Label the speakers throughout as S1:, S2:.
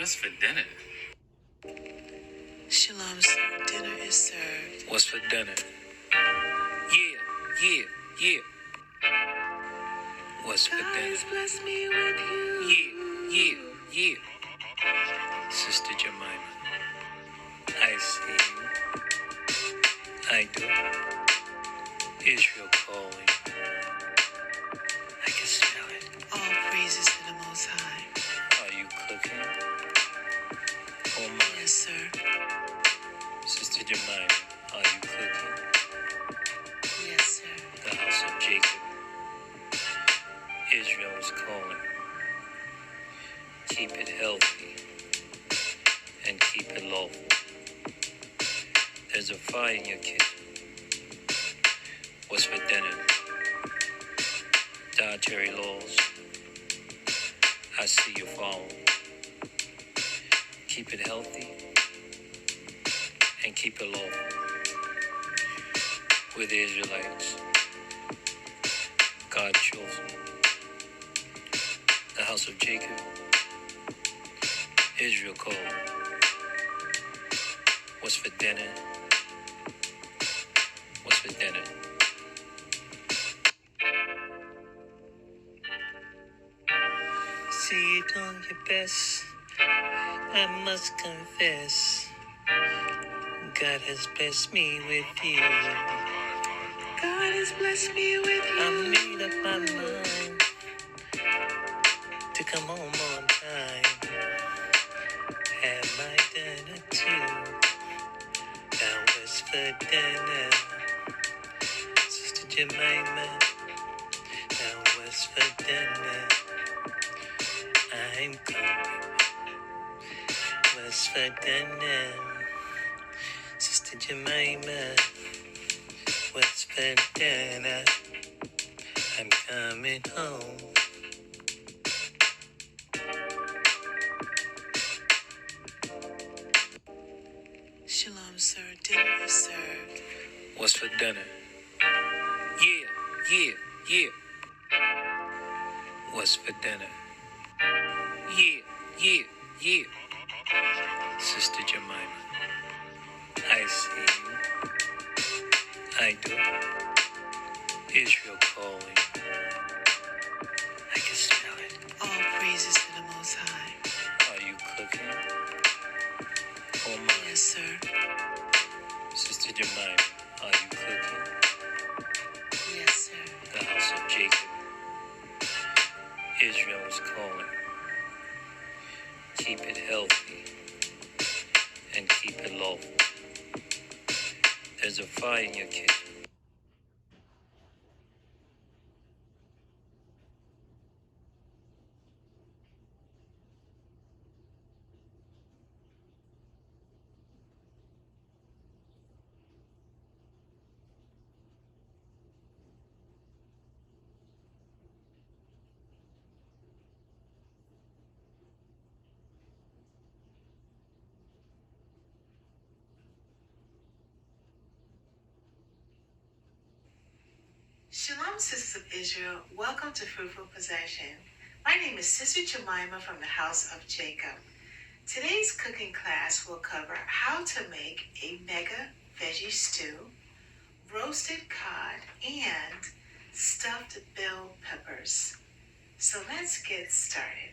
S1: What's for dinner?
S2: Shalom, sir. Dinner is served.
S1: What's for dinner? Yeah. What's for
S2: God
S1: dinner?
S2: has blessed me with you.
S1: Yeah. Sister Jemima, I see you. I do. Israel calling. I can smell it.
S2: All praises to the Most High.
S1: Are you cooking? Oh my.
S2: Yes, sir.
S1: Sister Jemima, are you cooking?
S2: Yes, sir.
S1: The house of Jacob. Israel is calling. Keep it healthy and keep it lawful. There's a fire in your kitchen. What's for dinner? Dietary laws. I see you follow. Keep it healthy and keep it lawful. We're the Israelites. God chosen. The house of Jacob. Israel called. What's for dinner? What's for dinner? See you doing your best. I must confess. God has blessed me with you.
S2: God has blessed me with you.
S1: I made up my mind to come home on time. Have my dinner too. Now what's for dinner? Sister Jemima. Now what's for dinner? I'm coming. What's for dinner? Sister Jemima. What's for dinner? I'm coming home.
S2: Shalom, sir. Dinner is served.
S1: What's for dinner? Yeah. What's for dinner? Yeah. Sister Jemima, I see you. I do. Israel calling. I can smell it.
S2: All praises to the Most High.
S1: Are you cooking? Oh my.
S2: Yes, sir.
S1: Sister Jemima, are you cooking?
S2: Yes, sir.
S1: The house of Jacob. Israel is calling. Keep it healthy and keep it lawful. There's a fire in your kitchen.
S2: Shalom, sisters of Israel. Welcome to Fruitful Possession. My name is Sister Jemima from the house of Jacob. Today's cooking class will cover how to make a mega veggie stew, roasted cod, and stuffed bell peppers. So let's get started.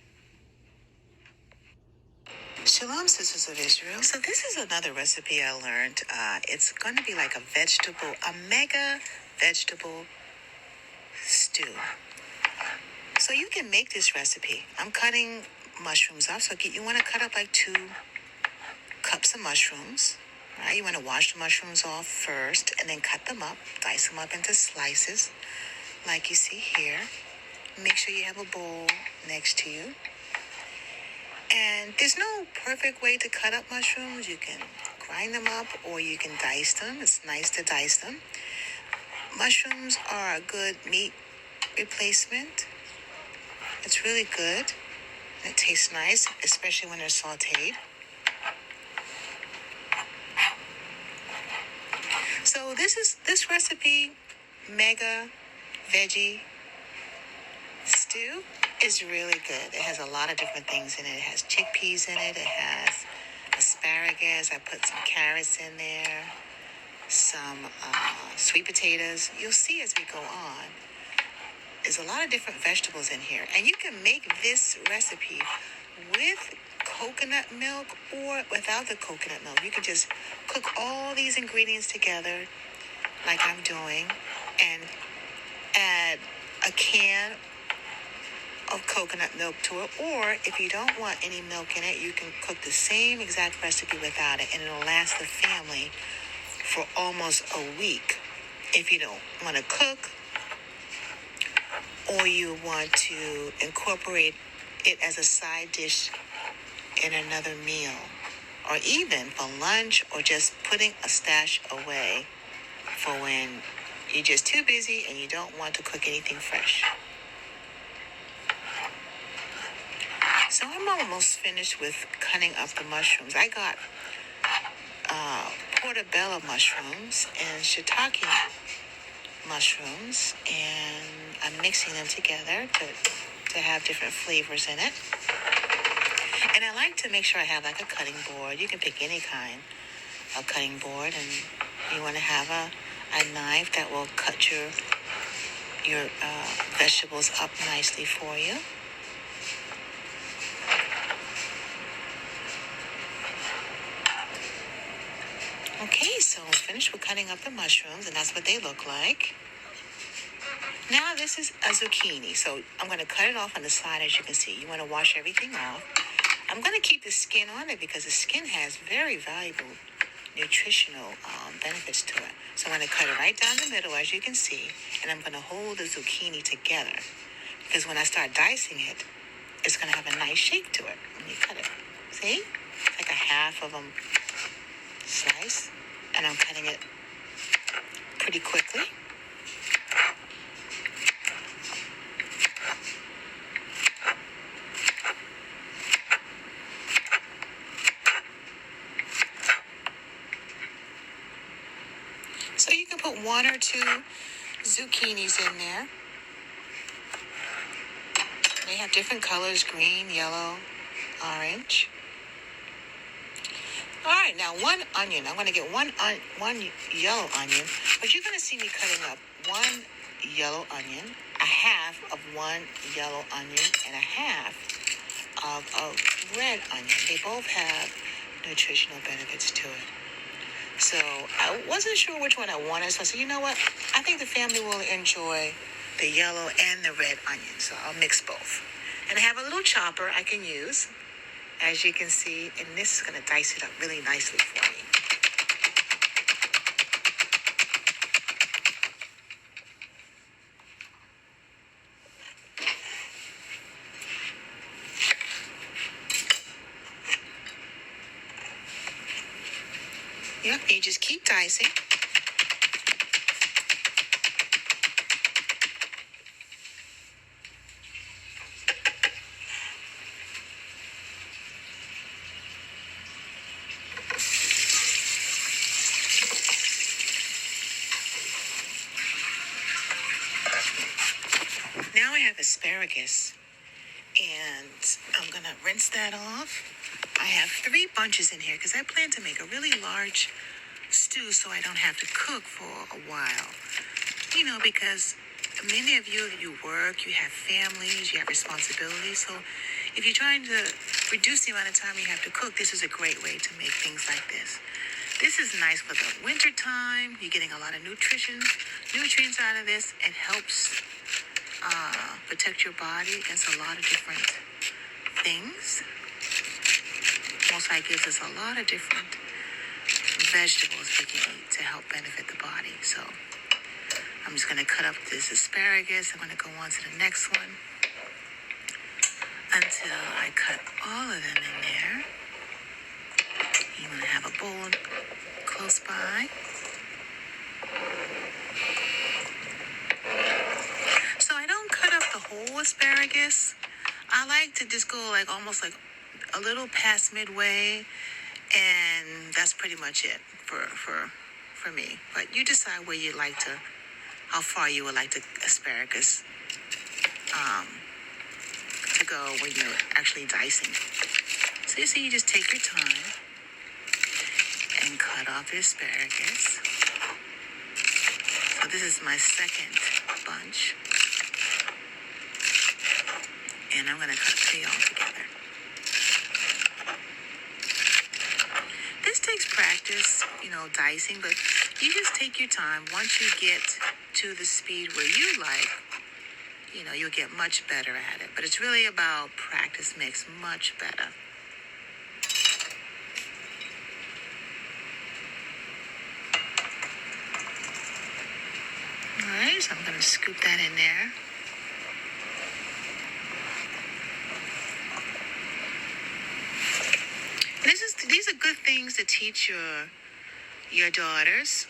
S2: Shalom, sisters of Israel. So this is another recipe I learned. It's going to be like a mega vegetable stew. So you can make this recipe. I'm cutting mushrooms off. So you want to cut up like 2 cups of mushrooms. Right? You want to wash the mushrooms off first and then cut them up, dice them up into slices like you see here. Make sure you have a bowl next to you. And there's no perfect way to cut up mushrooms. You can grind them up or you can dice them. It's nice to dice them. Mushrooms are a good meat replacement. It's really good. It tastes nice, especially when they're sauteed. So this recipe, mega veggie stew, It's really good. It has a lot of different things in it. It has chickpeas in it. It has asparagus. I put some carrots in there, some sweet potatoes. You'll see as we go on. There's a lot of different vegetables in here. And you can make this recipe with coconut milk or without the coconut milk. You can just cook all these ingredients together like I'm doing and add a can of coconut milk to it. Or if you don't want any milk in it, you can cook the same exact recipe without it, and it'll last the family for almost a week. If you don't want to cook, or you want to incorporate it as a side dish in another meal, or even for lunch, or just putting a stash away for when you're just too busy and you don't want to cook anything fresh. So I'm almost finished with cutting up the mushrooms. I got portobello mushrooms and shiitake mushrooms, and I'm mixing them together to have different flavors in it. And I like to make sure I have like a cutting board. You can pick any kind of cutting board, and you want to have a knife that will cut your vegetables up nicely for you. Okay, so I'm finished with cutting up the mushrooms, and that's what they look like. Now this is a zucchini, so I'm going to cut it off on the side. As you can see, you want to wash everything off. I'm going to keep the skin on it because the skin has very valuable nutritional benefits to it. So I'm going to cut it right down the middle, as you can see, and I'm going to hold the zucchini together because when I start dicing it, it's going to have a nice shape to it when you cut it. See? It's like a half of them slice, and I'm cutting it pretty quickly. So you can put one or two zucchinis in there. They have different colors: green, yellow, orange. All right, now one onion. I'm going to get one yellow onion, but you're going to see me cutting up one yellow onion, a half of one yellow onion, and a half of a red onion. They both have nutritional benefits to it. So I wasn't sure which one I wanted, so I said, you know what? I think the family will enjoy the yellow and the red onion, so I'll mix both. And I have a little chopper I can use, as you can see, and this is going to dice it up really nicely for me. Yep, you just keep dicing. Now I have asparagus, and I'm going to rinse that off. I have 3 bunches in here because I plan to make a really large stew so I don't have to cook for a while. You know, because many of you work, you have families, you have responsibilities. So if you're trying to reduce the amount of time you have to cook, this is a great way to make things like this. This is nice for the winter time. You're getting a lot of nutrients out of this. It helps protect your body against a lot of different things. Also, it gives us a lot of different vegetables we can eat to help benefit the body. So I'm just going to cut up this asparagus. I'm going to go on to the next one until I cut all of them in there. You want to have a bowl close by. So I don't cut up the whole asparagus. I like to just go like almost like a little past midway, and that's pretty much it for me. But you decide where you like to, how far you would like the asparagus go when you're actually dicing. So you see, you just take your time and cut off the asparagus. So this is my second bunch. And I'm going to cut 3 all together. This takes practice, dicing, but you just take your time. Once you get to the speed where you like, you'll get much better at it. But it's really about practice makes much better. All right, so I'm going to scoop that in there. These are good things to teach your daughters,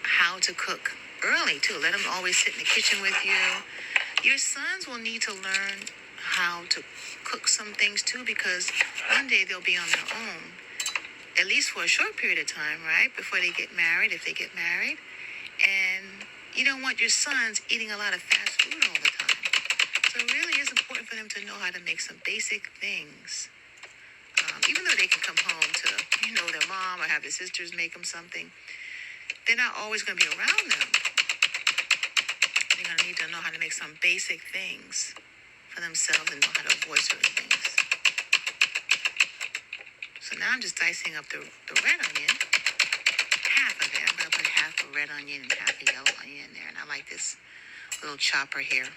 S2: how to cook early too. Let them always sit in the kitchen with you. Your sons will need to learn how to cook some things too, because one day they'll be on their own, at least for a short period of time, right? Before they get married, if they get married. And you don't want your sons eating a lot of fast food all the time. So it really is important for them to know how to make some basic things. Even though they can come home to, their mom or have their sisters make them something, they're not always going to be around them. They're going to need to know how to make some basic things for themselves and know how to avoid certain things. So now I'm just dicing up the red onion. Half of it. I'm going to put half a red onion and half a yellow onion in there. And I like this little chopper here.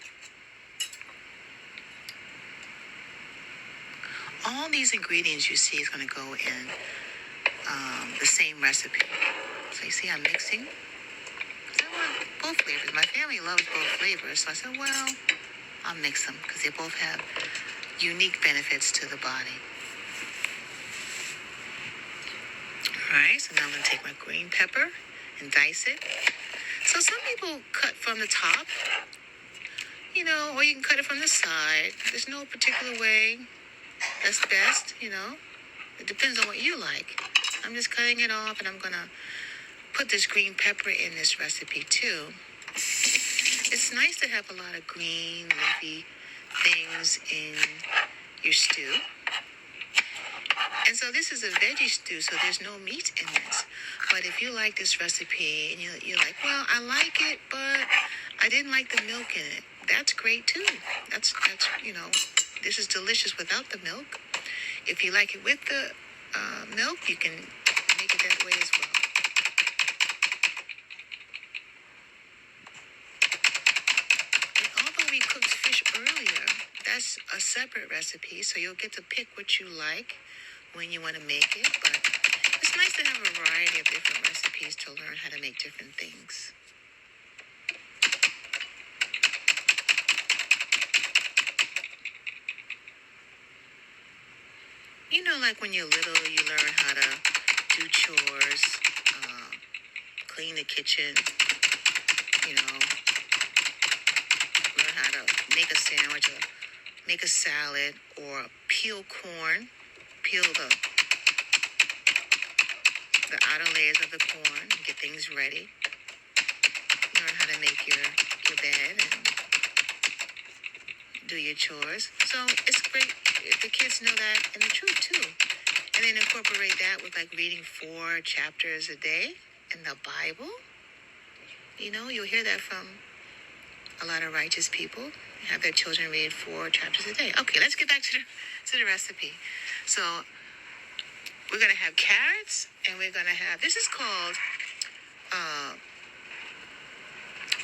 S2: All these ingredients you see is going to go in the same recipe. So you see I'm mixing. Because I want both flavors. My family loves both flavors. So I said, well, I'll mix them because they both have unique benefits to the body. All right, so now I'm going to take my green pepper and dice it. So some people cut from the top, or you can cut it from the side. There's no particular way that's best, It depends on what you like. I'm just cutting it off, and I'm going to put this green pepper in this recipe too. It's nice to have a lot of green, leafy things in your stew. And so this is a veggie stew, so there's no meat in this. But if you like this recipe and you're like, well, I like it, but I didn't like the milk in it, that's great too. That's this is delicious without the milk. If you like it with the milk, you can make it that way as well. And although we cooked fish earlier, that's a separate recipe, so you'll get to pick what you like when you want to make it. But it's nice to have a variety of different recipes to learn how to make different things. Like when you're little, you learn how to do chores, clean the kitchen, learn how to make a sandwich or make a salad or peel corn, peel the outer layers of the corn and get things ready. Learn how to make your bed and do your chores. So it's great if the kids know that and the truth too. And then incorporate that with like reading 4 chapters a day in the Bible. You'll hear that from a lot of righteous people. Have their children read 4 chapters a day. Okay, let's get back to the recipe. So we're going to have carrots, and we're going to have, this is called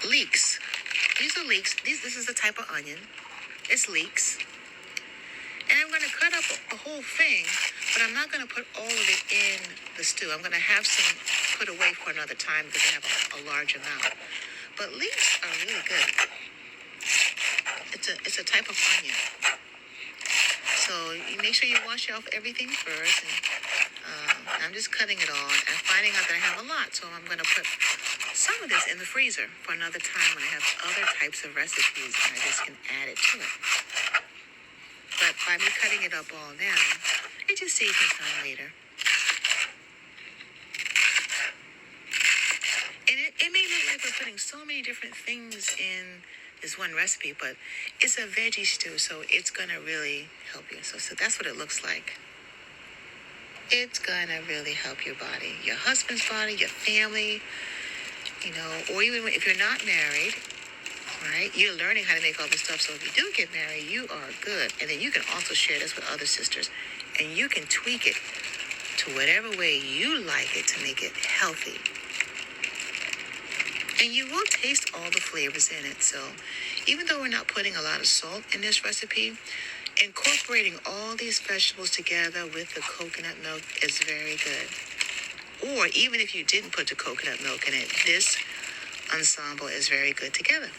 S2: leeks. These are leeks. This is a type of onion. It's leeks. And I'm going to cut up a whole thing, but I'm not going to put all of it in the stew. I'm going to have some put away for another time because I have a large amount. But leeks are really good. It's a type of onion. So you make sure you wash off everything first. And I'm just cutting it all. I'm finding out that I have a lot, so I'm going to put some of this in the freezer for another time when I have other types of recipes, and I just can add it to it. But by me cutting it up all now, it just saves me time later. And it may look like we're putting so many different things in This one recipe, but it's a veggie stew, so it's gonna really help you. So that's what it looks like. It's gonna really help your body, your husband's body, your family, or even if you're not married, right? You're learning how to make all this stuff. So if you do get married, you are good. And then you can also share this with other sisters, and you can tweak it to whatever way you like it to make it healthy. And you will taste all the flavors in it. So even though we're not putting a lot of salt in this recipe, incorporating all these vegetables together with the coconut milk is very good. Or even if you didn't put the coconut milk in it, this ensemble is very good together.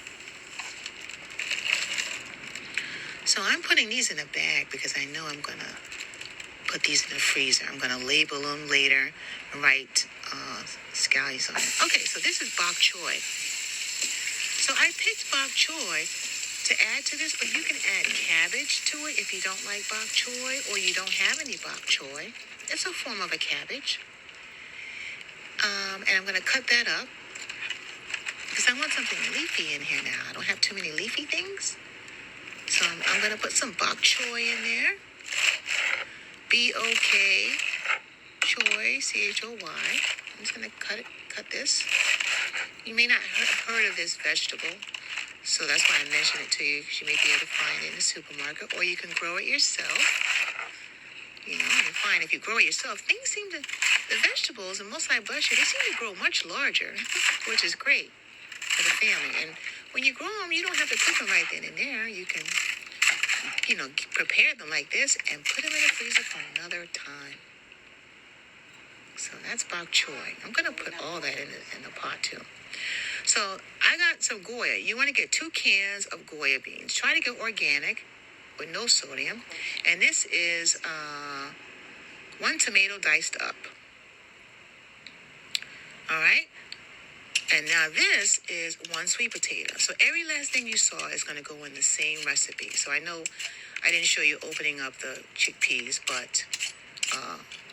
S2: So I'm putting these in a bag because I know I'm going to put these in the freezer. I'm going to label them later and write scallions on it. Okay, so this is bok choy. So I picked bok choy to add to this, but you can add cabbage to it if you don't like bok choy or you don't have any bok choy. It's a form of a cabbage. And I'm going to cut that up because I want something leafy in here now. I don't have too many leafy things. So I'm going to put some bok choy in there. B-O-K, choy, C-H-O-Y. I'm just going to cut this. You may not have heard of this vegetable, so that's why I mentioned it to you, because you may be able to find it in the supermarket, or you can grow it yourself. And find if you grow it yourself, the vegetables, and most like butter, they seem to grow much larger, which is great for the family. And when you grow them, you don't have to cook them right then and there. You can, prepare them like this and put them in the freezer for another time. So that's bok choy. I'm going to put all that in the pot too. So I got some Goya. You want to get 2 cans of Goya beans. Try to get organic with no sodium. And this is 1 tomato diced up. All right. And now this is 1 sweet potato. So every last thing you saw is going to go in the same recipe. So I know I didn't show you opening up the chickpeas, but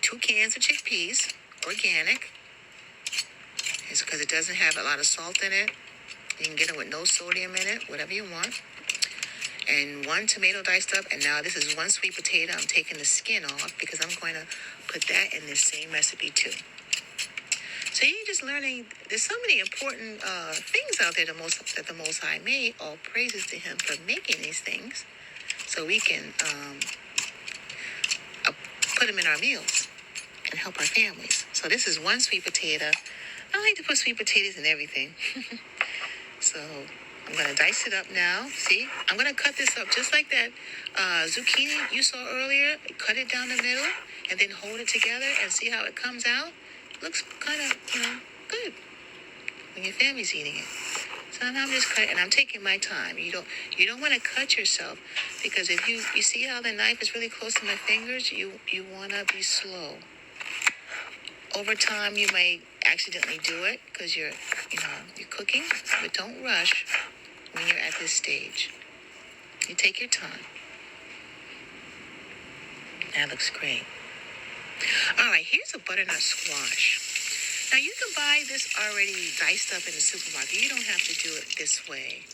S2: 2 cans of chickpeas, organic. It's because it doesn't have a lot of salt in it. You can get it with no sodium in it, whatever you want. And 1 tomato diced up. And now this is 1 sweet potato. I'm taking the skin off because I'm going to put that in this same recipe too. So you're just learning, there's so many important things out there that the Most High made. All praises to Him for making these things so we can put them in our meals and help our families. So this is 1 sweet potato. I like to put sweet potatoes in everything. So I'm going to dice it up now. See, I'm going to cut this up just like that zucchini you saw earlier. Cut it down the middle and then hold it together and see how it comes out. Looks kind of, good when your family's eating it. So now I'm just cutting, and I'm taking my time. You don't want to cut yourself, because if you see how the knife is really close to my fingers, you want to be slow. Over time, you may accidentally do it because you're cooking, but don't rush when you're at this stage. You take your time. That looks great. All right, here's a butternut squash. Now, you can buy this already diced up in the supermarket. You don't have to do it this way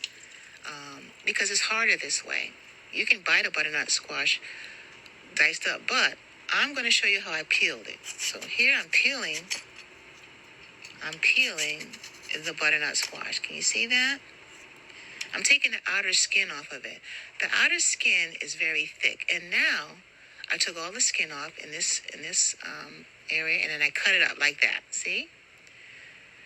S2: because it's harder this way. You can buy the butternut squash diced up, but I'm going to show you how I peeled it. So here I'm peeling the butternut squash. Can you see that? I'm taking the outer skin off of it. The outer skin is very thick, and now I took all the skin off in this area, and then I cut it up like that. See?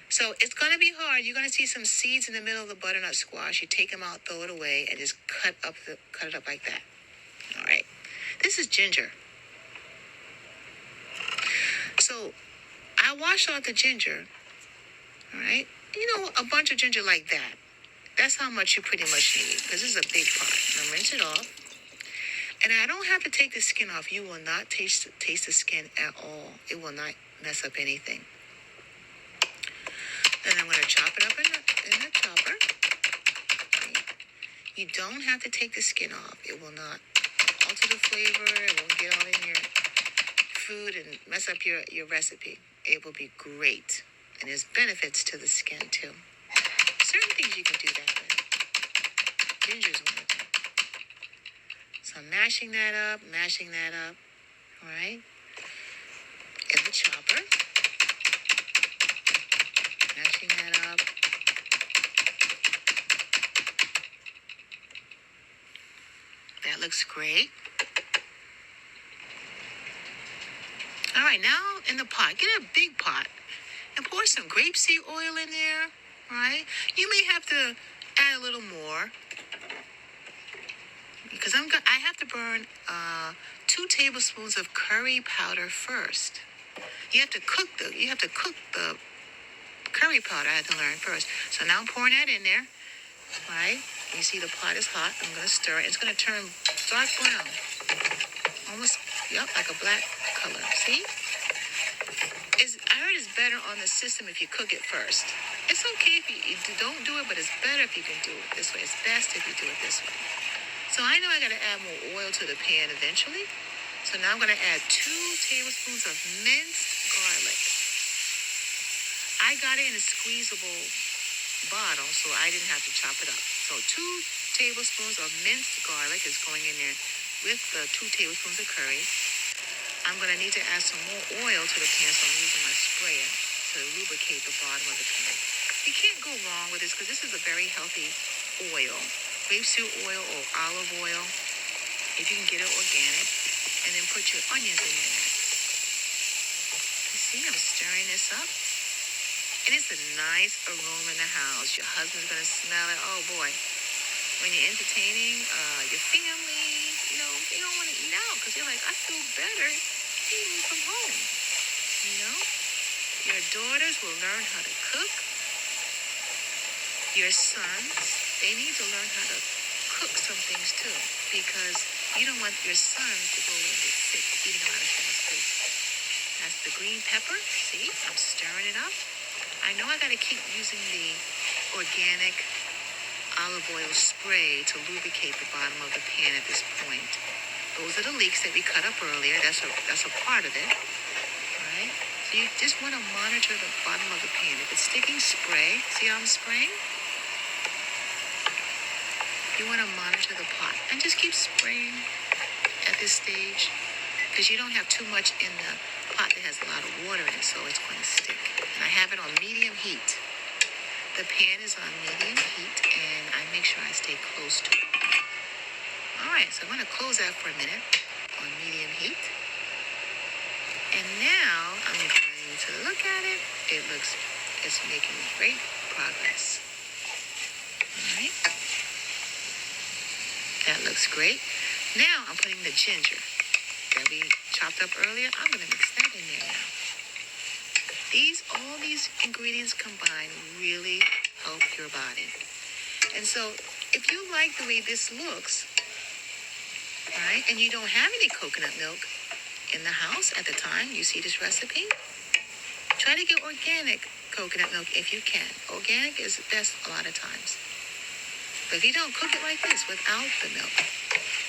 S2: So it's going to be hard. You're going to see some seeds in the middle of the butternut squash. You take them out, throw it away, and just cut it up like that. All right. This is ginger. So I washed out the ginger. All right. A bunch of ginger like that. That's how much you pretty much need, because this is a big pot. Now rinse it off. And I don't have to take the skin off. You will not taste the skin at all. It will not mess up anything. Then I'm going to chop it up in the chopper. Okay. You don't have to take the skin off. It will not alter the flavor. It won't get all in your food and mess up your recipe. It will be great. And there's benefits to the skin too. Certain things you can do that with. Ginger's one of them. So I'm mashing that up. All right. In the chopper. Mashing that up. That looks great. All right, now in the pot, get a big pot and pour some grapeseed oil in there, right? You may have to add a little more because I have to burn 2 tablespoons of curry powder first. You have to cook the curry powder. I had to learn first. So now I'm pouring that in there, right? You see the pot is hot. I'm going to stir it. It's going to turn dark brown, almost like a black color. See? I heard it's better on the system if you cook it first. It's okay if you don't do it, but it's better if you can do it this way. It's best if you do it this way. So I know I got to add more oil to the pan eventually. So now I'm going to add 2 tablespoons of minced garlic. I got it in a squeezable bottle, so I didn't have to chop it up. So 2 tablespoons of minced garlic is going in there with the 2 tablespoons of curry. I'm going to need to add some more oil to the pan, so I'm using my sprayer to lubricate the bottom of the pan. You can't go wrong with this because this is a very healthy oil. Grapeseed oil or olive oil, if you can get it organic. And then put your onions in there. You see, I'm stirring this up. And it's a nice aroma in the house. Your husband's going to smell it. Oh, boy. When you're entertaining your family, they don't want to eat out because they're like, I feel better eating from home. Your daughters will learn how to cook. Your sons, they need to learn how to cook some things too, because you don't want your sons to go and get sick eating a lot of fast food. That's the green pepper. See, I'm stirring it up. I know I got to keep using the organic olive oil spray to lubricate the bottom of the pan at this point. Those are the leeks that we cut up earlier. That's a part of it. All right. So you just want to monitor the bottom of the pan. If it's sticking, spray. See how I'm spraying? You want to monitor the pot and just keep spraying at this stage because you don't have too much in the pot that has a lot of water in it, so it's going to stick. And I have it on medium heat. The pan is on medium heat, and I make sure I stay close to it. All right, so I'm going to close that for a minute on medium heat. And now I'm going to look at it. It's making great progress. All right. That looks great. Now I'm putting the ginger that we chopped up earlier. I'm going to mix that in there now. All these ingredients combined really help your body. And so if you like the way this looks, right, and you don't have any coconut milk in the house at the time you see this recipe, try to get organic coconut milk if you can. Organic is best a lot of times. But if you don't, cook it like this without the milk.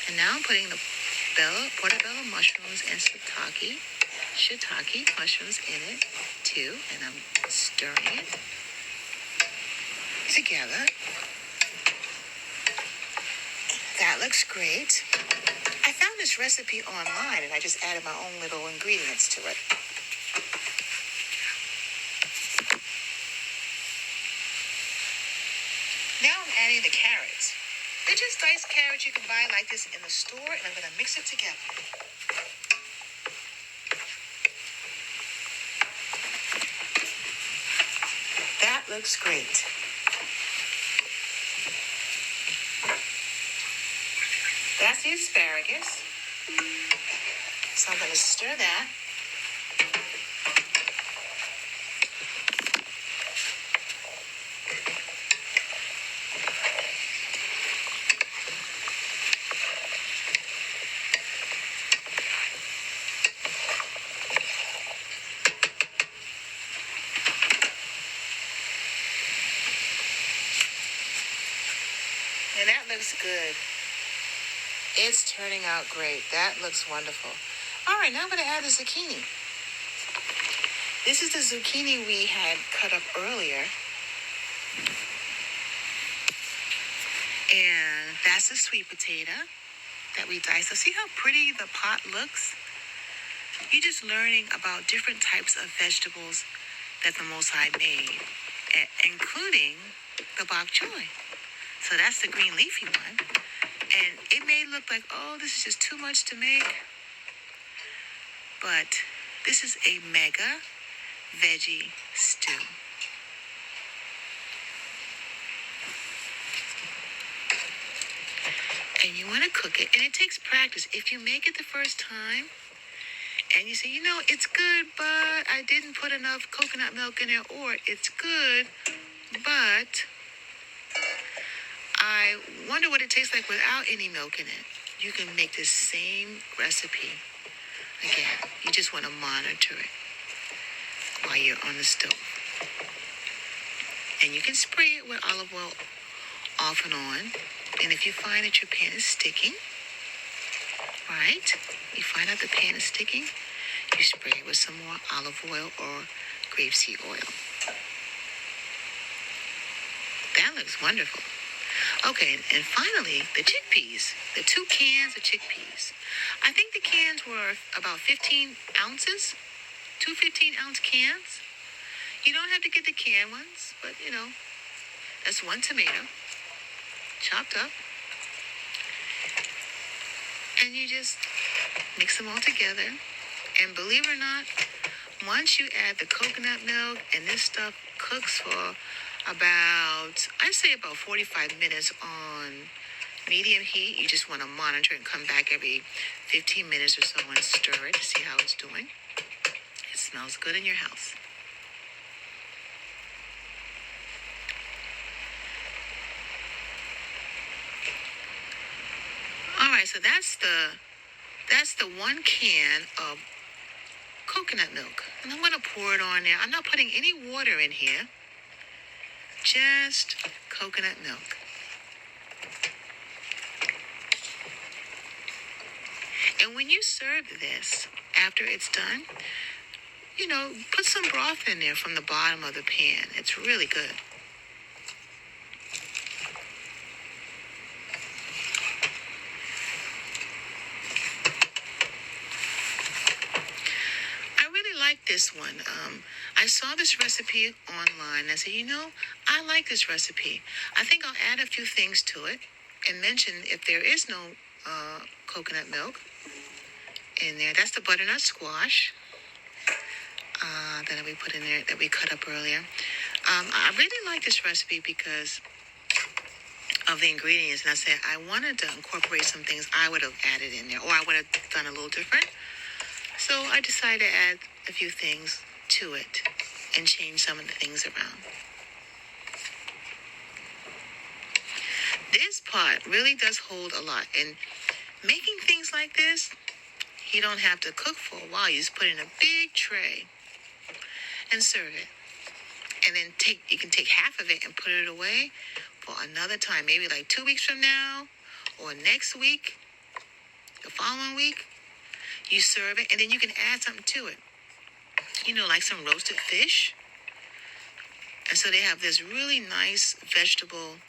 S2: And now I'm putting the portobello mushrooms and shiitake mushrooms in it too. And I'm stirring it together. That looks great. I found this recipe online and I just added my own little ingredients to it. Now I'm adding the carrots. They're just diced carrots you can buy like this in the store, and I'm going to mix it together. That looks great. That's the asparagus. So I'm going to stir that. And that looks good. It's turning out great. That looks wonderful. All right, now I'm going to add the zucchini. This is the zucchini we had cut up earlier. And that's a sweet potato that we dice. So see how pretty the pot looks? You're just learning about different types of vegetables that the Most High made, including the bok choy. So that's the green leafy one. And it may look like, oh, this is just too much to make. But this is a mega veggie stew. And you want to cook it. And it takes practice. If you make it the first time and you say, it's good, but I didn't put enough coconut milk in there, or it's good, but I wonder what it tastes like without any milk in it. You can make this same recipe. Again, you just want to monitor it while you're on the stove. And you can spray it with olive oil off and on. And if you find that your pan is sticking, right? You find out the pan is sticking, you spray it with some more olive oil or grapeseed oil. That looks wonderful. Okay, and finally, the chickpeas. The 2 cans of chickpeas. I think the cans were about 15 ounces. 2 15-ounce cans. You don't have to get the canned ones, but, that's 1 tomato chopped up. And you just mix them all together. And believe it or not, once you add the coconut milk and this stuff cooks for about 45 minutes on medium heat. You just want to monitor and come back every 15 minutes or so and stir it to see how it's doing. It smells good in your house. All right, so that's the 1 can of coconut milk. And I'm going to pour it on there. I'm not putting any water in here. Just coconut milk. And when you serve this, after it's done, put some broth in there from the bottom of the pan. It's really good. I really like this one. I saw this recipe online. I said, I like this recipe. I think I'll add a few things to it and mention if there is no coconut milk in there. That's the butternut squash that we put in there, that we cut up earlier. I really like this recipe because of the ingredients. And I said I wanted to incorporate some things I would have added in there, or I would have done a little different. So I decided to add a few things to it and change some of the things around. This pot really does hold a lot. And making things like this, you don't have to cook for a while. You just put it in a big tray and serve it. And then you can take half of it and put it away for another time. Maybe like 2 weeks from now or next week, the following week, you serve it. And then you can add something to it. Like some roasted fish. And so they have this really nice vegetable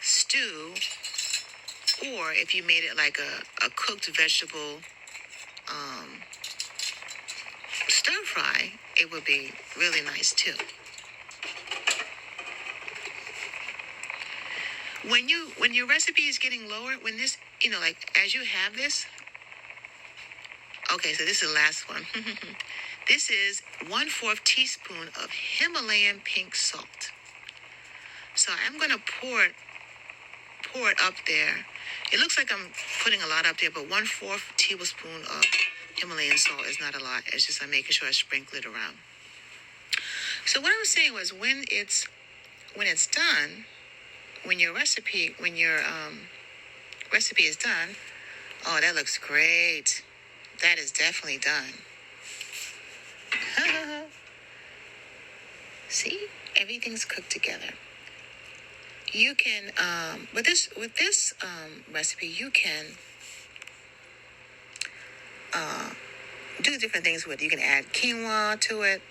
S2: stew. Or if you made it like a cooked vegetable stir fry, it would be really nice too. When your recipe is getting lower, when this, as you have this, okay, so this is the last one. This is 1/4 teaspoon of Himalayan pink salt. So I'm going to pour it up there. It looks like I'm putting a lot up there, but 1/4 tablespoon of Himalayan salt is not a lot. It's just I'm making sure I sprinkle it around. So what I was saying was when it's done, when your recipe is done, oh, that looks great. That is definitely done. See, everything's cooked together. You can with this recipe, you can do different things with it. You can add quinoa to it.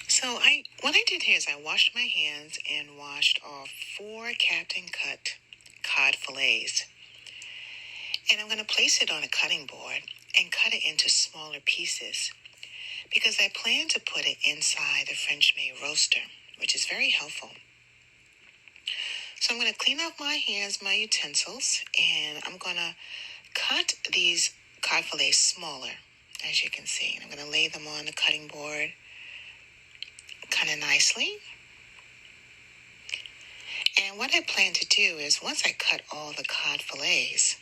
S2: So What I did here is I washed my hands and washed off 4 Captain Cut cod fillets. And I'm going to place it on a cutting board and cut it into smaller pieces because I plan to put it inside the French maid roaster, which is very helpful. So I'm going to clean off my hands, my utensils, and I'm going to cut these cod fillets smaller, as you can see. And I'm going to lay them on the cutting board kind of nicely. And what I plan to do is once I cut all the cod fillets,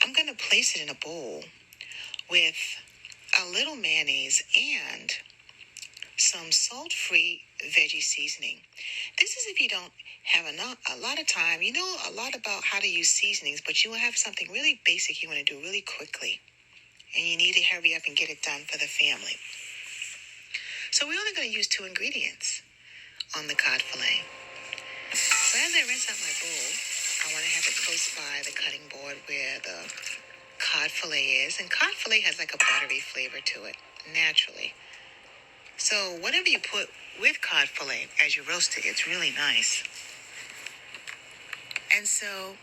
S2: I'm going to place it in a bowl with a little mayonnaise and some salt-free veggie seasoning. This is if you don't have a lot of time. You know a lot about how to use seasonings, but you will have something really basic you want to do really quickly. And you need to hurry up and get it done for the family. So we're only going to use 2 ingredients on the cod fillet. So as I rinse out my bowl, I want to have it close by the cutting board where the cod fillet is. And cod fillet has like a buttery flavor to it, naturally. So whatever you put with cod fillet as you roast it, it's really nice. And so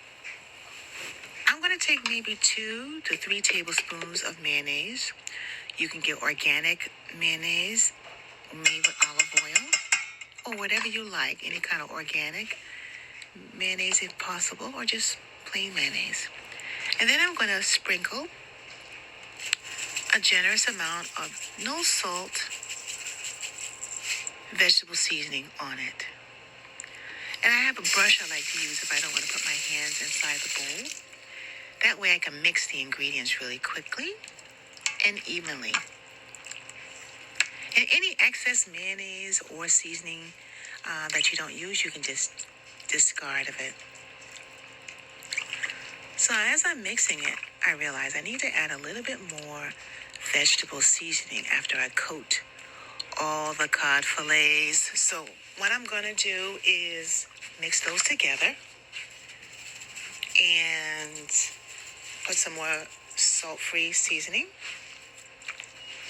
S2: I'm going to take maybe 2 to 3 tablespoons of mayonnaise. You can get organic mayonnaise made with olive oil or whatever you like, any kind of organic mayonnaise if possible, or just plain mayonnaise. And then I'm going to sprinkle a generous amount of no salt vegetable seasoning on it. And I have a brush I like to use if I don't want to put my hands inside the bowl. That way I can mix the ingredients really quickly and evenly. And any excess mayonnaise or seasoning that you don't use, you can just discard of it. So as I'm mixing it, I realize I need to add a little bit more vegetable seasoning after I coat all the cod fillets. So what I'm going to do is mix those together and put some more salt-free seasoning.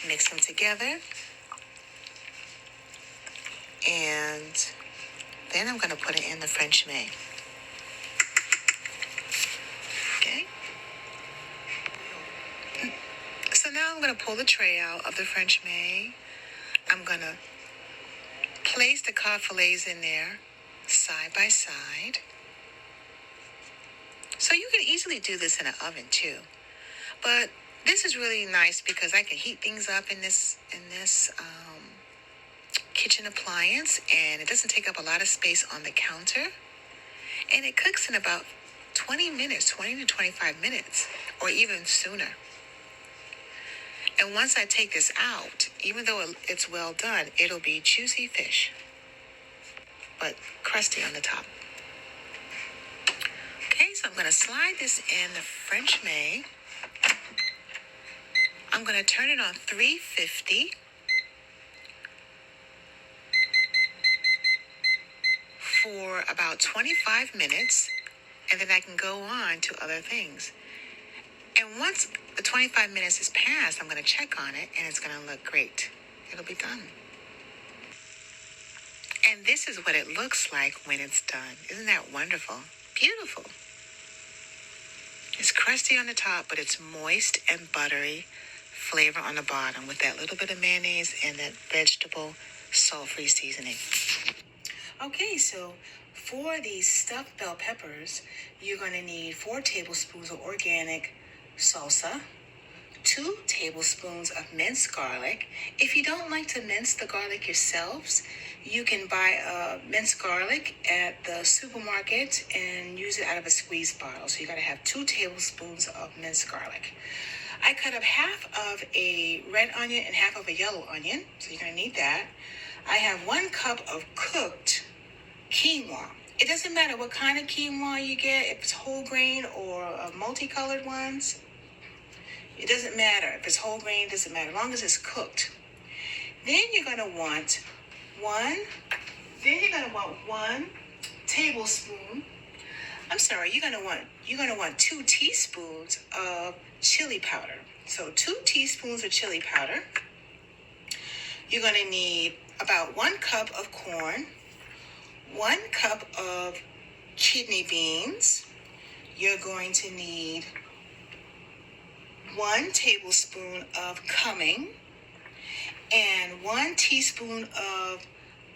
S2: Mix them together. And then I'm going to put it in the French maid. Okay. So now I'm going to pull the tray out of the French maid. I'm going to place the cod fillets in there side by side. So you can easily do this in an oven too. But this is really nice because I can heat things up in this kitchen appliance, and it doesn't take up a lot of space on the counter. And it cooks in about 20 to 25 minutes, or even sooner. And once I take this out, even though it's well done, it'll be juicy fish, but crusty on the top. Okay, so I'm going to slide this in the French maid. I'm going to turn it on 350 for about 25 minutes, and then I can go on to other things. And once the 25 minutes is passed, I'm going to check on it, and it's going to look great. It'll be done. And this is what it looks like when it's done. Isn't that wonderful? Beautiful. It's crusty on the top, but it's moist and buttery flavor on the bottom with that little bit of mayonnaise and that vegetable salt-free seasoning. Okay, so for these stuffed bell peppers, you're going to need 4 tablespoons of organic salsa, 2 tablespoons of minced garlic. If you don't like to mince the garlic yourselves, you can buy minced garlic at the supermarket and use it out of a squeeze bottle. So you got to have 2 tablespoons of minced garlic. I cut up half of a red onion and half of a yellow onion, so you're going to need that. I have 1 cup of cooked quinoa. It doesn't matter what kind of quinoa you get, if it's whole grain or multicolored ones. It doesn't matter. If it's whole grain, it doesn't matter, as long as it's cooked. Then you're going to want 1 tablespoon. You're going to want 2 teaspoons of chili powder. So 2 teaspoons of chili powder. You're going to need about 1 cup of corn, 1 cup of kidney beans. You're going to need 1 tablespoon of cumin and 1 teaspoon of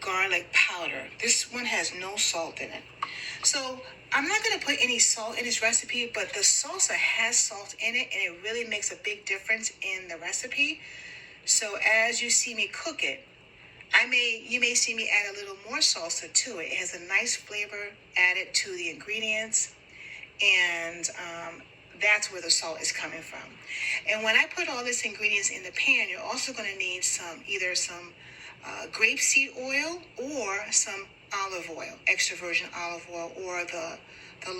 S2: garlic powder. This one has no salt in it. So I'm not going to put any salt in this recipe, but the salsa has salt in it, and it really makes a big difference in the recipe. So as you see me cook it, you may see me add a little more salsa to it. It has a nice flavor added to the ingredients, and that's where the salt is coming from. And when I put all these ingredients in the pan, you're also going to need either some grapeseed oil or some olive oil, extra virgin olive oil, or the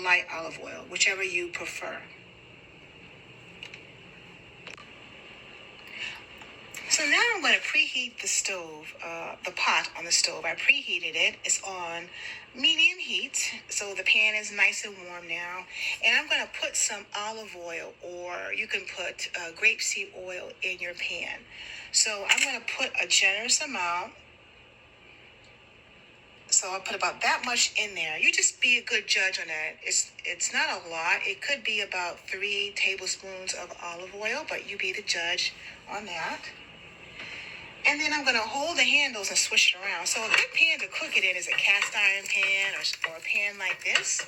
S2: light olive oil, whichever you prefer. So now I'm going to preheat the stove, the pot on the stove. I preheated it. It's on medium heat, so the pan is nice and warm now. And I'm going to put some olive oil, or you can put grapeseed oil in your pan. So I'm going to put a generous amount. So I'll put about that much in there. You just be a good judge on that. It's not a lot. It could be about 3 tablespoons of olive oil, but you be the judge on that. And then I'm going to hold the handles and switch it around. So a good pan to cook it in is a cast iron pan or a pan like this.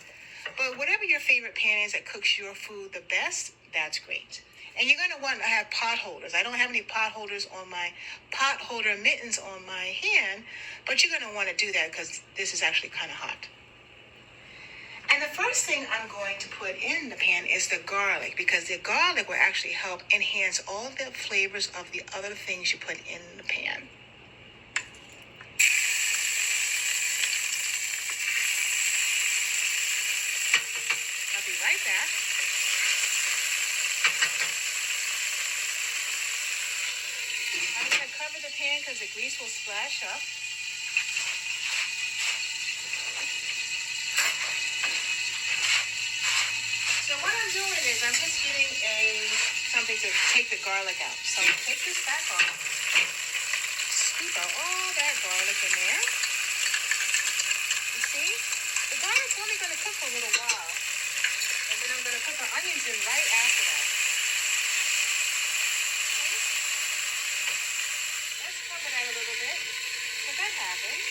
S2: But whatever your favorite pan is that cooks your food the best, that's great. And you're going to want to have pot holders. I don't have any pot holders on my pot holder mittens on my hand, but you're going to want to do that because this is actually kind of hot. And the first thing I'm going to put in the pan is the garlic, because the garlic will actually help enhance all the flavors of the other things you put in the pan. I'll be right back. I'm going to cover the pan because the grease will splash up. So what I'm doing is I'm just getting something to take the garlic out. So take this back off. Scoop out all that garlic in there. You see? The garlic's only going to cook for a little while. And then I'm going to put the onions in right after that. Okay? Let's cover that a little bit. So that happens.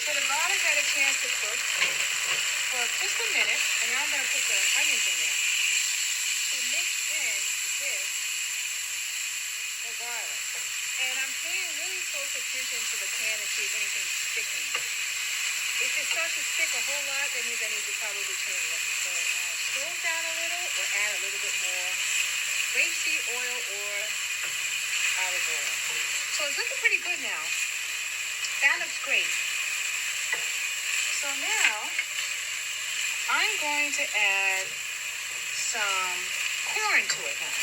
S2: So the garlic had a chance to cook for just a minute, and now I'm going to put the onions in there to mix in with the garlic. And I'm paying really close attention to the pan to see if anything's sticking. If it starts to stick a whole lot, that means I need to probably turn the stove down a little or add a little bit more grapeseed oil or olive oil. So it's looking pretty good now. That looks great. So now, I'm going to add some corn to it now.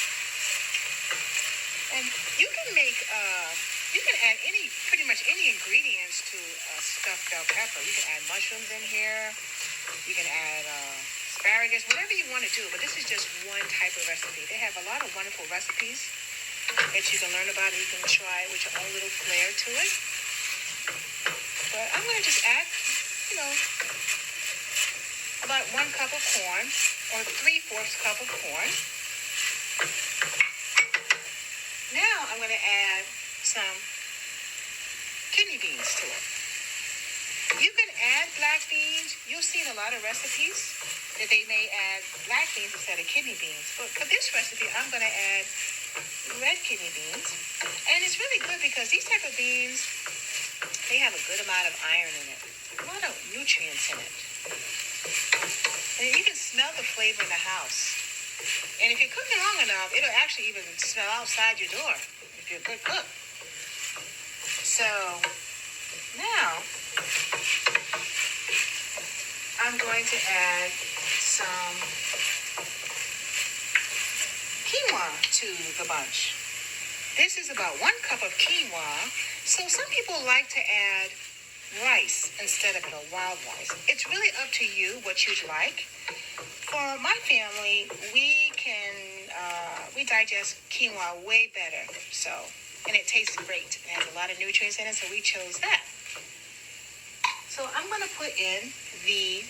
S2: And you can add pretty much any ingredients to a stuffed bell pepper. You can add mushrooms in here. You can add asparagus, whatever you want to do. But this is just one type of recipe. They have a lot of wonderful recipes that you can learn about, and you can try with your own little flair to it. But I'm going to just add about 1 cup of corn, or 3/4 cup of corn. Now I'm going to add some kidney beans to it. You can add black beans. You'll see in a lot of recipes that they may add black beans instead of kidney beans. But for this recipe, I'm going to add red kidney beans. And it's really good because these type of beans, they have a good amount of iron in it. A lot of nutrients in it. And you can smell the flavor in the house. And if you're cooking long enough, it'll actually even smell outside your door if you're a good cook. So now I'm going to add some quinoa to the bunch. This is about 1 cup of quinoa. So some people like to add rice instead of wild rice. It's really up to you what you'd like. For my family, we can we digest quinoa way better. So, and it tastes great. It has a lot of nutrients in it, so we chose that. So I'm going to put in the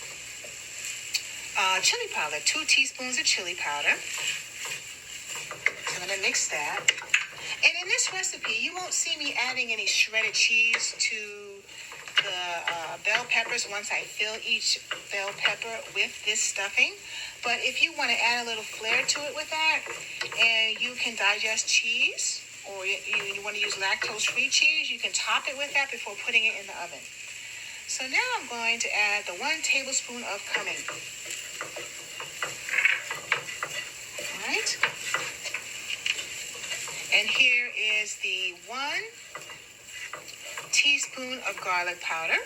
S2: chili powder, 2 teaspoons of chili powder. So I'm going to mix that. And in this recipe, you won't see me adding any shredded cheese to the bell peppers once I fill each bell pepper with this stuffing. But if you want to add a little flair to it with that, and you can digest cheese, or you want to use lactose-free cheese, you can top it with that before putting it in the oven. So now I'm going to add the 1 tablespoon of cumin. All right. And here is the 1 teaspoon of garlic powder.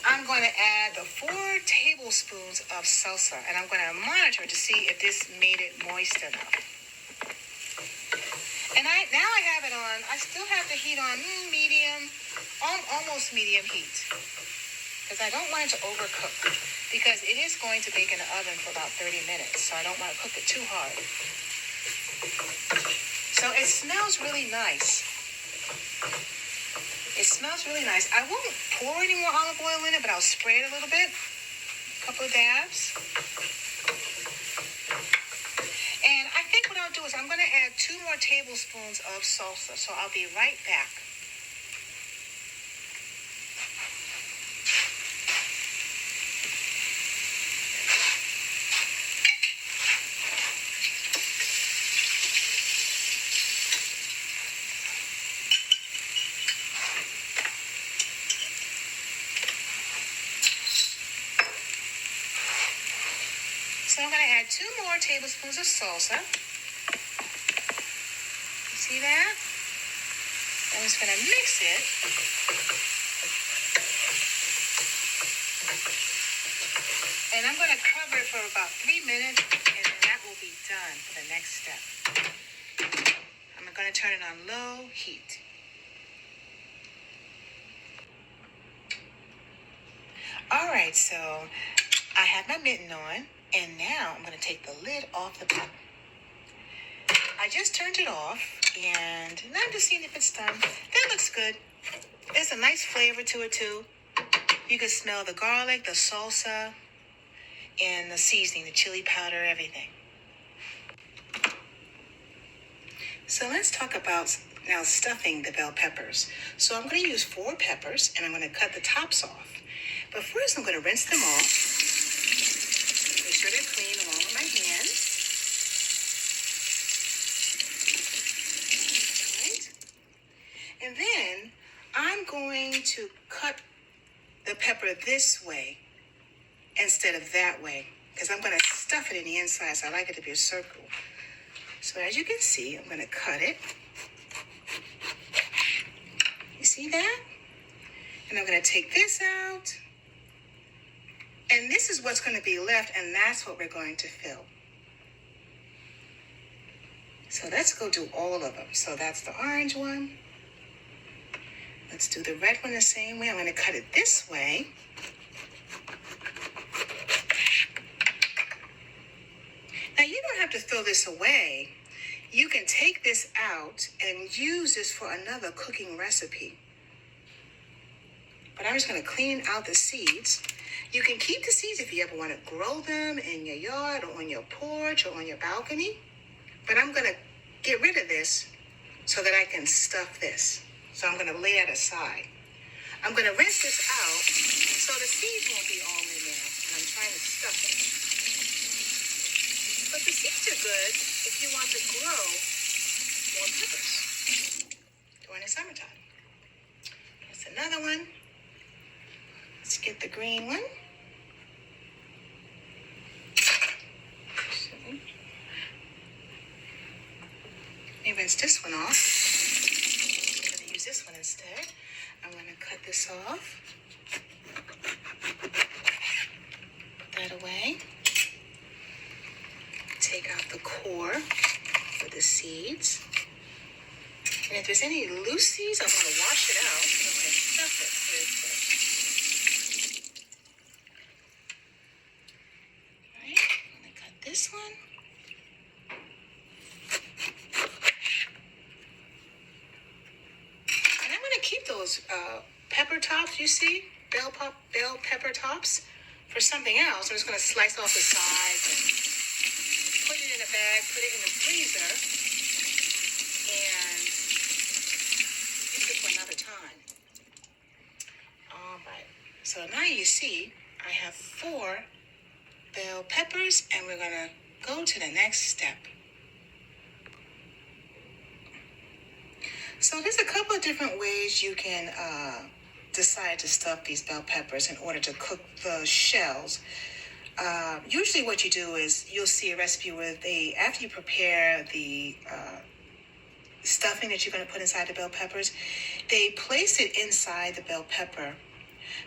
S2: I'm going to add the 4 tablespoons of salsa, and I'm going to monitor to see if this made it moist enough. And now I have it on, I still have the heat on medium, almost medium heat, because I don't want it to overcook, because it is going to bake in the oven for about 30 minutes, so I don't want to cook it too hard. So it smells really nice. It smells really nice. I won't pour any more olive oil in it, but I'll spray it a little bit, a couple of dabs. And I think what I'll do is I'm going to add 2 more tablespoons of salsa, so I'll be right back. So I'm going to add 2 more tablespoons of salsa. You see that? I'm just going to mix it. And I'm going to cover it for about 3 minutes, and that will be done for the next step. I'm going to turn it on low heat. All right, so I have my mitten on. And now I'm going to take the lid off the pot. I just turned it off, and now I'm just seeing if it's done. That looks good. There's a nice flavor to it, too. You can smell the garlic, the salsa, and the seasoning, the chili powder, everything. So let's talk about now stuffing the bell peppers. So I'm going to use 4 peppers, and I'm going to cut the tops off. But first, I'm going to rinse them off. Make sure they're clean along with my hands. All right. And then I'm going to cut the pepper this way instead of that way, because I'm going to stuff it in the inside, so I like it to be a circle. So as you can see, I'm going to cut it. You see that? And I'm going to take this out. And this is what's going to be left, and that's what we're going to fill. So let's go do all of them. So that's the orange one. Let's do the red one the same way. I'm going to cut it this way. Now, you don't have to throw this away. You can take this out and use this for another cooking recipe. But I'm just going to clean out the seeds. You can keep the seeds if you ever want to grow them in your yard or on your porch or on your balcony. But I'm going to get rid of this so that I can stuff this. So I'm going to lay that aside. I'm going to rinse this out so the seeds won't be all in there. And I'm trying to stuff it. But the seeds are good if you want to grow more peppers during the summertime. That's another one. Let's get the green one. Let me rinse this one off. I'm going to use this one instead. I'm going to cut this off. Put that away. Take out the core for the seeds. And if there's any loose seeds, I want to wash it out. I want to stuff it really quick. keep those pepper tops, you see, bell pepper tops, for something else. I'm just going to slice off the sides and put it in a bag, put it in the freezer, and use it for another time. All right. So now you see I have 4 bell peppers, and we're going to go to the next step. So there's a couple of different ways you can decide to stuff these bell peppers in order to cook the shells. Usually what you do is you'll see a recipe where after you prepare the stuffing that you're going to put inside the bell peppers, they place it inside the bell pepper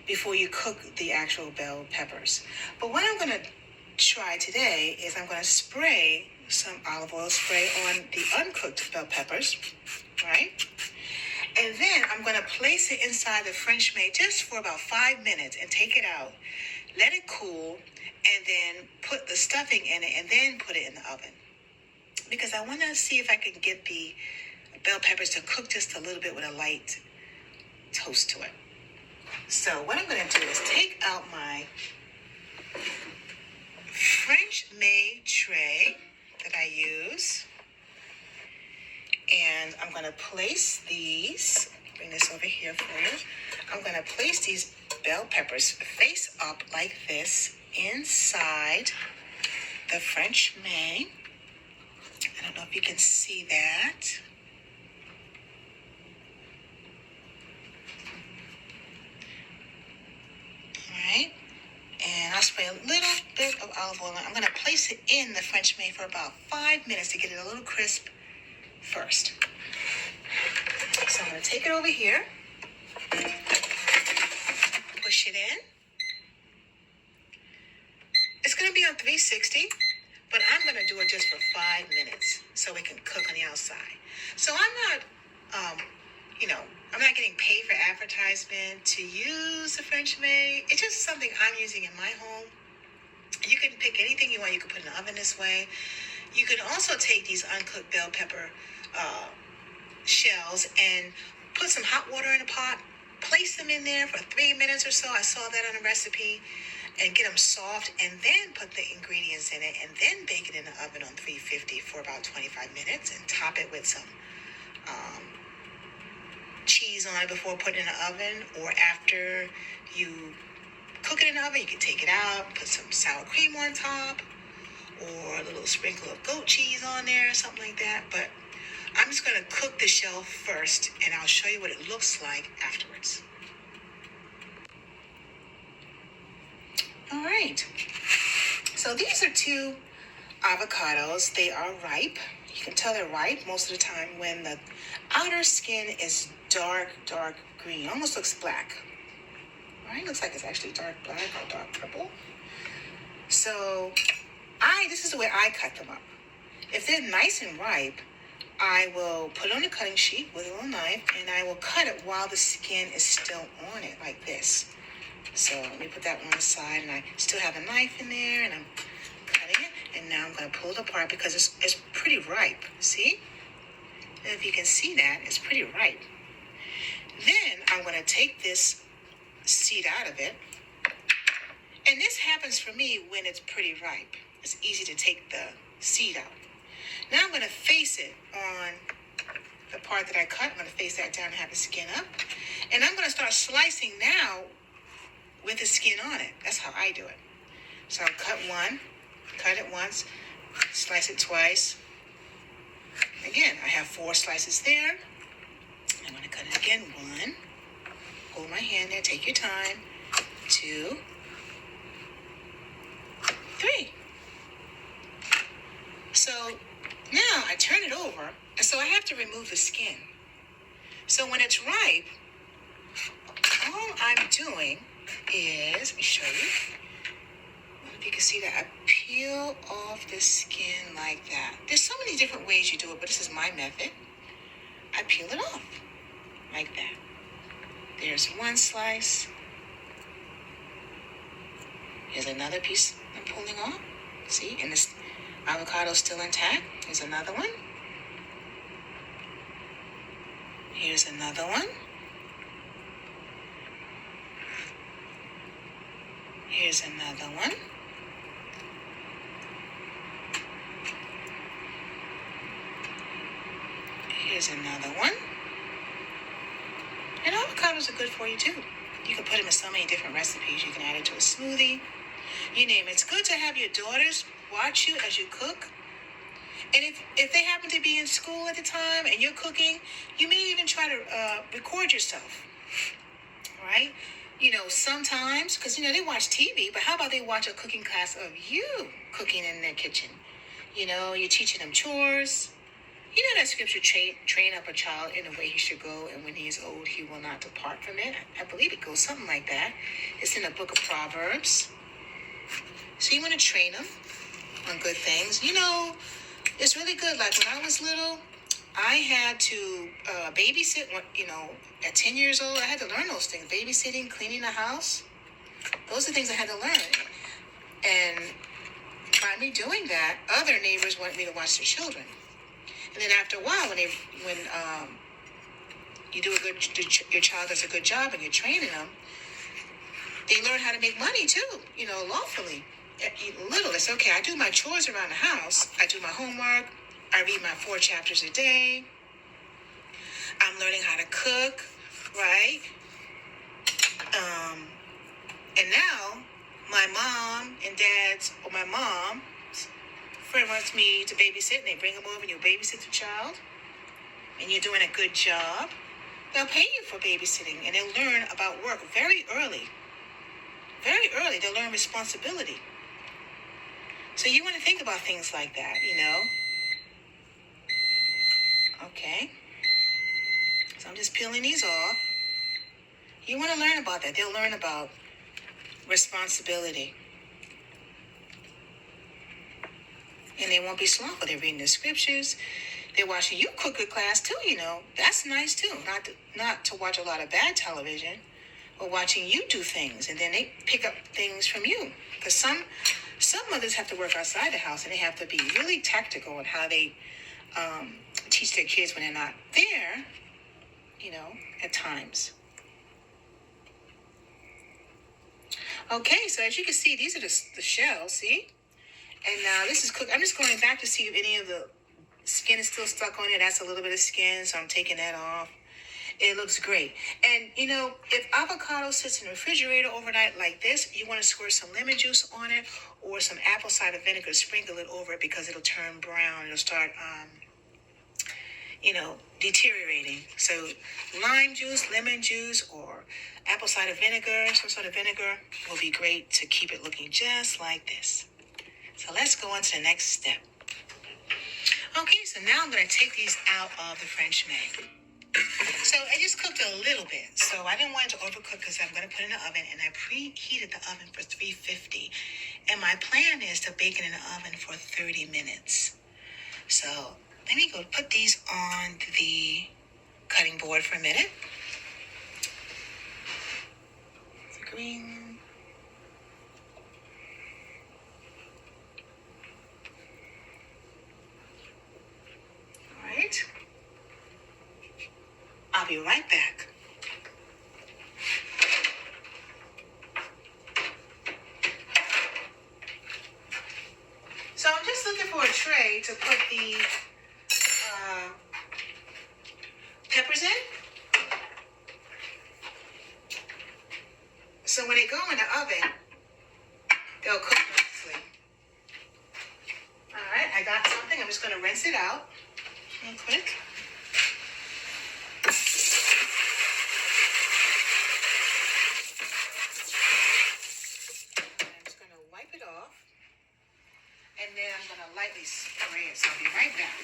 S2: before you cook the actual bell peppers. But what I'm going to try today is I'm going to spray some olive oil spray on the uncooked bell peppers, right? And then I'm going to place it inside the French maid just for about 5 minutes and take it out, let it cool, and then put the stuffing in it and then put it in the oven. Because I want to see if I can get the bell peppers to cook just a little bit with a light toast to it. So what I'm going to do is take out my French maid tray that I use. And I'm going to place these, bring this over here for you. I'm going to place these bell peppers face up like this inside the French maid. I don't know if you can see that. All right. And I'll spray a little bit of olive oil. I'm going to place it in the French maid for about 5 minutes to get it a little crisp first. So I'm going to take it over here, push it in. It's going to be on 360, but I'm going to do it just for 5 minutes so it can cook on the outside. So I'm not getting paid for advertisement to use the French maid. It's just something I'm using in my home. You can pick anything you want. You can put it in the oven this way. You can also take these uncooked bell pepper shells and put some hot water in a pot, place them in there for 3 minutes or so. I saw that on a recipe, and get them soft, and then put the ingredients in it, and then bake it in the oven on 350 for about 25 minutes, and top it with some cheese on it before putting it in the oven. Or after you cook it in the oven, you can take it out, put some sour cream on top, or a little sprinkle of goat cheese on there, something like that. But I'm just going to cook the shell first, and I'll show you what it looks like afterwards. All right. So these are 2 avocados. They are ripe. You can tell they're ripe most of the time when the outer skin is dark green. Almost looks black. Right? Looks like it's actually dark black or dark purple. So this is the way I cut them up. If they're nice and ripe, I will put it on a cutting sheet with a little knife, and I will cut it while the skin is still on it, like this. So let me put that one on the side, and I still have a knife in there, and I'm cutting it. And now I'm going to pull it apart because it's pretty ripe. See? And if you can see that, it's pretty ripe. Then I'm going to take this seed out of it. And this happens for me when it's pretty ripe. It's easy to take the seed out. Now I'm going to face it on the part that I cut. I'm going to face that down and have the skin up. And I'm going to start slicing now with the skin on it. That's how I do it. So I'll cut it once, slice it twice. Again, I have 4 slices there. I'm going to cut it again. 1. Hold my hand there. Take your time. 2. 3. So now I turn it over, and so I have to remove the skin. So when it's ripe, all I'm doing is, let me show you. I don't know if you can see that. I peel off the skin like that. There's so many different ways you do it, but this is my method. I peel it off like that. There's 1 slice. Here's another piece I'm pulling off. See, and this avocado's still intact. Here's another one. Here's another one. Here's another one. Here's another one. And avocados are good for you too. You can put them in so many different recipes. You can add it to a smoothie. You name it. It's good to have your daughters watch you as you cook. And if they happen to be in school at the time and you're cooking, you may even try to record yourself, right? Sometimes, because, they watch TV, but how about they watch a cooking class of you cooking in their kitchen? You're teaching them chores. You know that scripture, train up a child in the way he should go, and when he is old, he will not depart from it. I believe it goes something like that. It's in the book of Proverbs. So you want to train them on good things. It's really good. Like when I was little, I had to babysit. At 10 years old, I had to learn those things. Babysitting, cleaning the house. Those are things I had to learn. And by me doing that, other neighbors wanted me to watch their children. And then after a while, when you do your child does a good job and you're training them, they learn how to make money too, lawfully. Little, it's okay. I do my chores around the house. I do my homework. I read my 4 chapters a day. I'm learning how to cook, right? And now my mom and dad's, or my mom, friend wants me to babysit, and they bring them over and you babysit the child, and you're doing a good job. They'll pay you for babysitting, and they'll learn about work very early. Very early, they'll learn responsibility. So you want to think about things like that, Okay. So I'm just peeling these off. You want to learn about that. They'll learn about responsibility. And they won't be slothful. They're reading the scriptures. They're watching you cook a class too, That's nice too. Not to watch a lot of bad television, but watching you do things. And then they pick up things from you. Because some mothers have to work outside the house, and they have to be really tactical in how they teach their kids when they're not there, at times. Okay, so as you can see, these are the shells, see? And now this is cooked. I'm just going back to see if any of the skin is still stuck on it. That's a little bit of skin, so I'm taking that off. It looks great. And, if avocado sits in the refrigerator overnight like this, you want to squirt some lemon juice on it or some apple cider vinegar, sprinkle it over it because it'll turn brown. It'll start, deteriorating. So lime juice, lemon juice, or apple cider vinegar, some sort of vinegar will be great to keep it looking just like this. So let's go on to the next step. Okay, so now I'm going to take these out of the French maid. So I just cooked a little bit. So I didn't want it to overcook because I'm going to put it in the oven. And I preheated the oven for 350. And my plan is to bake it in the oven for 30 minutes. So let me go put these on the cutting board for a minute. Green. All right. I'll be right back. So I'm just looking for a tray to put the peppers in. So when they go in the oven, they'll cook nicely. All right, I got something. I'm just going to rinse it out real quick. And then I'm going to lightly spray it, so I'll be right back.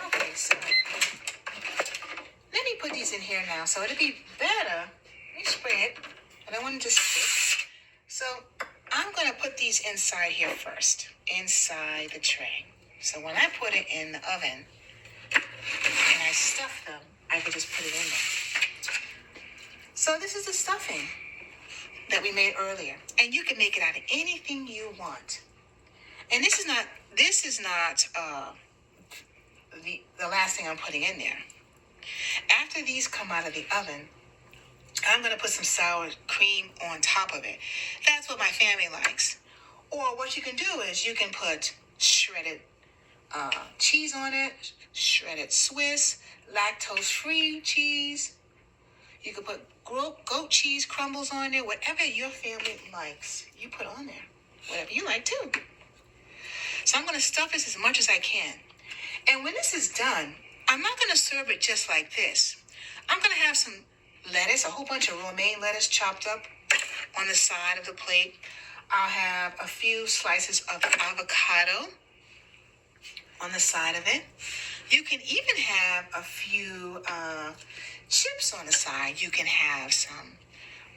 S2: Okay, so let me put these in here now. So it'll be better. Let me spray it. I don't want it to stick. So I'm going to put these inside here first, inside the tray. So when I put it in the oven and I stuff them, I can just put it in there. So this is the stuffing that we made earlier. And you can make it out of anything you want. And this is not the last thing I'm putting in there. After these come out of the oven, I'm going to put some sour cream on top of it. That's what my family likes. Or what you can do is you can put shredded cheese on it, shredded Swiss, lactose-free cheese. You can put goat cheese crumbles on there. Whatever your family likes, you put on there. Whatever you like too. So I'm going to stuff this as much as I can. And when this is done, I'm not going to serve it just like this. I'm going to have some lettuce, a whole bunch of romaine lettuce chopped up on the side of the plate. I'll have a few slices of avocado on the side of it. You can even have a few chips on the side. You can have some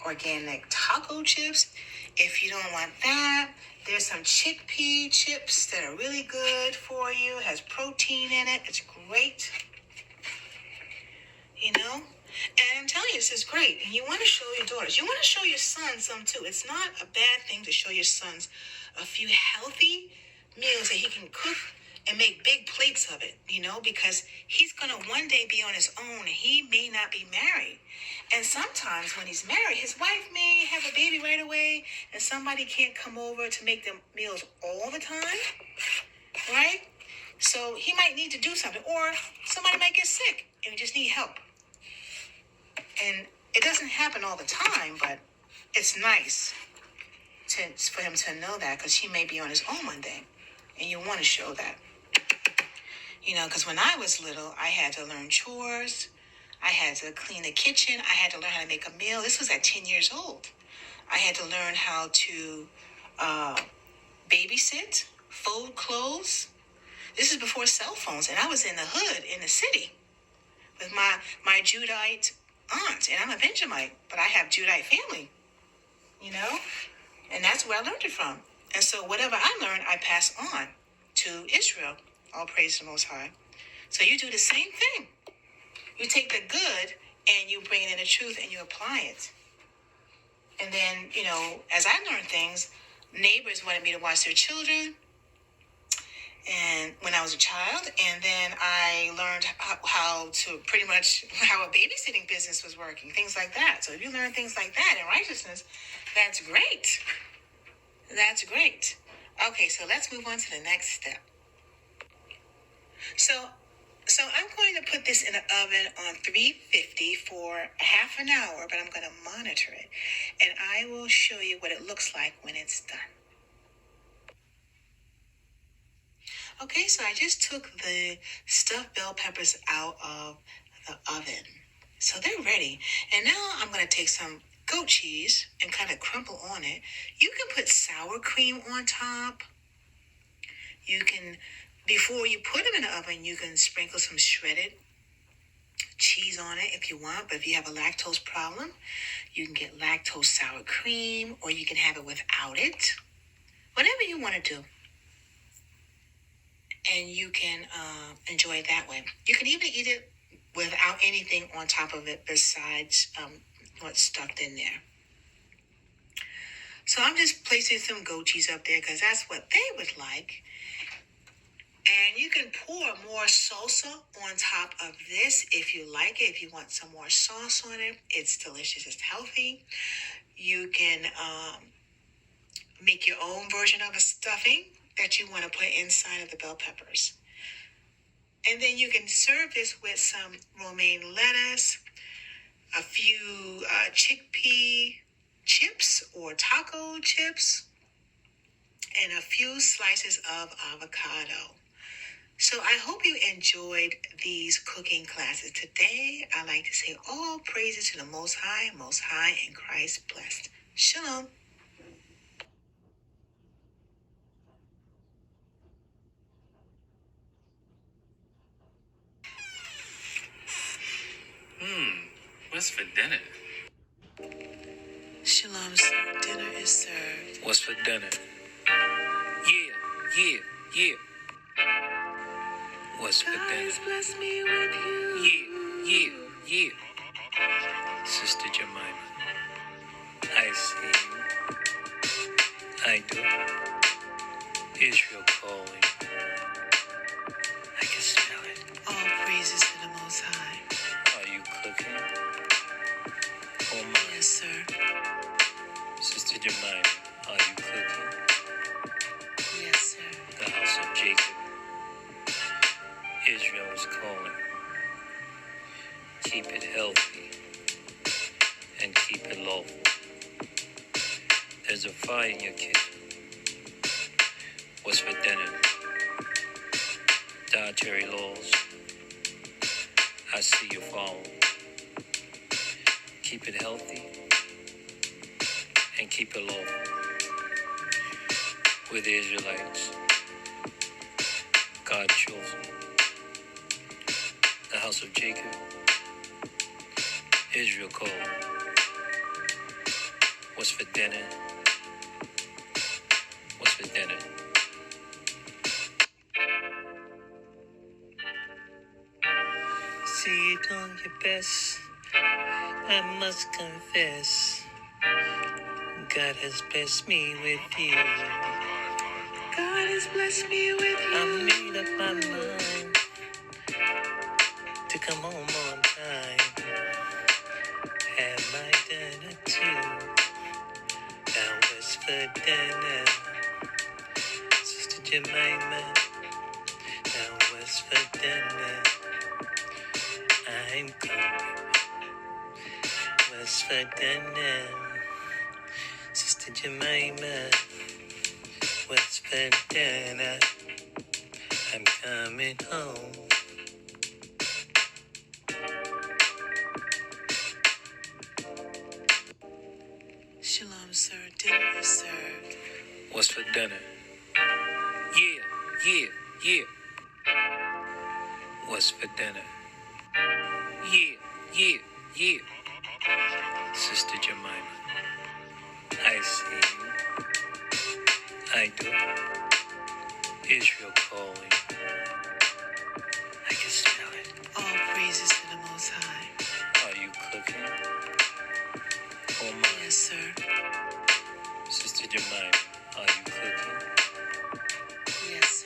S2: organic taco chips. If you don't want that, there's some chickpea chips that are really good for you. It has protein in it. It's great. You know? And I'm telling you, this is great. And you want to show your daughters. You want to show your sons some too. It's not a bad thing to show your sons a few healthy meals that he can cook and make big plates of it, because he's going to one day be on his own and he may not be married. And sometimes when he's married, his wife may have a baby right away and somebody can't come over to make them meals all the time, right? So he might need to do something, or somebody might get sick and we just need help. And it doesn't happen all the time, but it's nice for him to know that, because he may be on his own one day and you want to show that. Because when I was little, I had to learn chores. I had to clean the kitchen. I had to learn how to make a meal. This was at 10 years old. I had to learn how to babysit, fold clothes. This is before cell phones. And I was in the hood, in the city, with my Judite aunt. And I'm a Benjamite, but I have Judite family, And that's where I learned it from. And so whatever I learned, I pass on to Israel. All praise the Most High. So you do the same thing. You take the good and you bring it in the truth and you apply it. And then, as I learned things, neighbors wanted me to watch their children. And when I was a child, and then I learned how a babysitting business was working, things like that. So if you learn things like that in righteousness, that's great. That's great. Okay, so let's move on to the next step. So I'm going to put this in the oven on 350 for half an hour, but I'm going to monitor it. And I will show you what it looks like when it's done. Okay, so I just took the stuffed bell peppers out of the oven. So they're ready. And now I'm going to take some goat cheese and kind of crumble on it. You can put sour cream on top. You can, before you put them in the oven, you can sprinkle some shredded cheese on it if you want. But if you have a lactose problem, you can get lactose sour cream, or you can have it without it. Whatever you want to do. And you can enjoy it that way. You can even eat it without anything on top of it besides what's stuffed in there. So I'm just placing some goat cheese up there because that's what they would like. And you can pour more salsa on top of this if you like it. If you want some more sauce on it, it's delicious. It's healthy. You can make your own version of a stuffing that you want to put inside of the bell peppers. And then you can serve this with some romaine lettuce, a few chickpea chips or taco chips, and a few slices of avocado. So I hope you enjoyed these cooking classes. Today, I like to say all praises to the Most High in Christ blessed. Shalom.
S1: What's for dinner?
S2: Shalom, sir. Dinner is served.
S1: What's for dinner? Yeah. What's for dinner?
S2: Bless me with you.
S1: Yeah. Sister Jemima, I see you. I do. Israel calling. I can smell it.
S2: All praises to the Most High.
S1: Are you Jemima, are you cooking?
S2: Yes, sir.
S1: The house of Jacob, Israel is calling. Keep it healthy and keep it lawful. There's a fire in your kitchen. What's for dinner? Dietary laws. I see you follow. Keep it healthy and keep it lawful. We're the Israelites, God chosen. The house of Jacob, Israel called. What's for dinner? What's for dinner? See you doing your best, I must confess. God has blessed me with you.
S2: God has blessed me with you.
S1: I made up my mind to come home on time. Have my dinner too. Now what's for dinner? Sister Jemima. Now what's for dinner? I'm coming. What's for dinner? Sister Jemima. What's for dinner? I'm coming home.
S2: Shalom, sir. Dinner is served.
S1: What's for dinner? Yeah. What's for dinner? Yeah. Sister Jemima, I see you. I do. Israel calling. I can smell it.
S2: All praises to the Most High.
S1: Are you cooking? Oh my.
S2: Yes, sir.
S1: Sister Jemima, are you cooking?